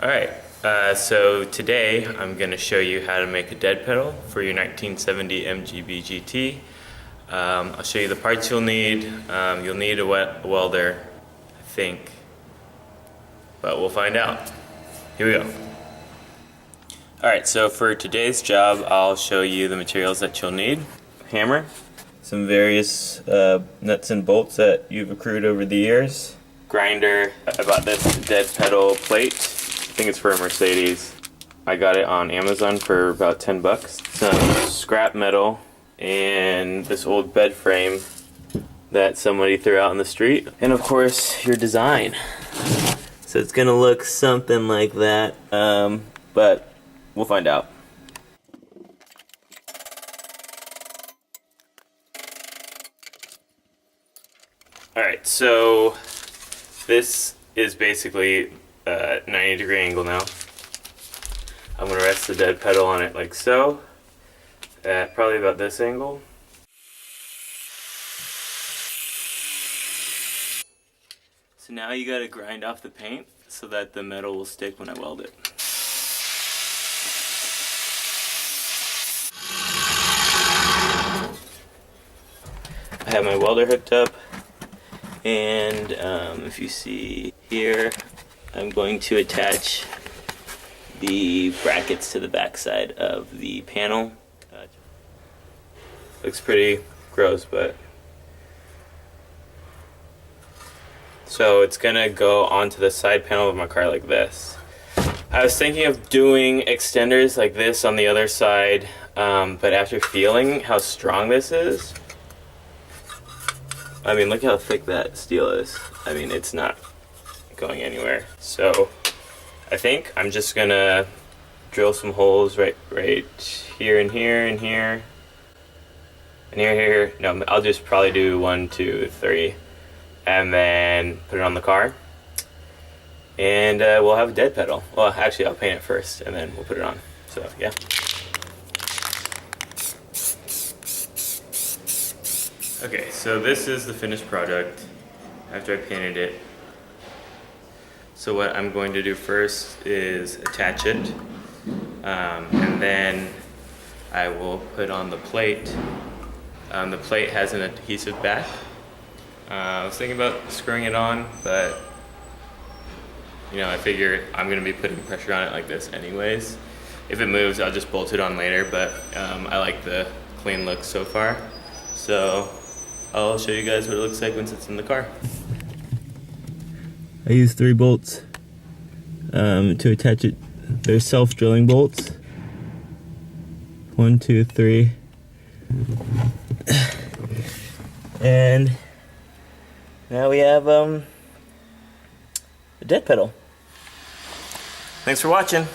Alright, so today I'm going to show you how to make a dead pedal for your 1970 MGB GT. I'll show you the parts you'll need. You'll need a welder, I think, but we'll find out. Here we go. Alright, so for today's job I'll show you the materials that you'll need. Hammer, some various nuts and bolts that you've accrued over the years. Grinder. I bought this dead pedal plate. I think it's for a Mercedes. I got it on Amazon for about 10 bucks. Some scrap metal and this old bed frame that somebody threw out in the street. And of course, your design. So it's gonna look something like that, but we'll find out. Alright, so this is basically a 90-degree angle now. I'm going to rest the dead pedal on it like so, at probably about this angle. So now you got to grind off the paint so that the metal will stick when I weld it. I have my welder hooked up. And if you see here, I'm going to attach the brackets to the back side of the panel. Looks pretty gross, but so it's gonna go onto the side panel of my car like this. I was thinking of doing extenders like this on the other side, but after feeling how strong this is, I mean, look how thick that steel is. I mean, it's not going anywhere. So I think I'm just gonna drill some holes right here and here and here and here. No, I'll just probably do 1, 2, 3, and then put it on the car. And we'll have a dead pedal. Well, actually, I'll paint it first, and then we'll put it on. So yeah. Okay, so this is the finished product after I painted it. So what I'm going to do first is attach it, and then I will put on the plate. The plate has an adhesive back. I was thinking about screwing it on, but you know, I figure I'm going to be putting pressure on it like this anyways. If it moves, I'll just bolt it on later, but I like the clean look so far. So I'll show you guys what it looks like once it's in the car. I used 3 bolts to attach it. They're self-drilling bolts. 1, 2, 3. And now we have a dead pedal. Thanks for watching.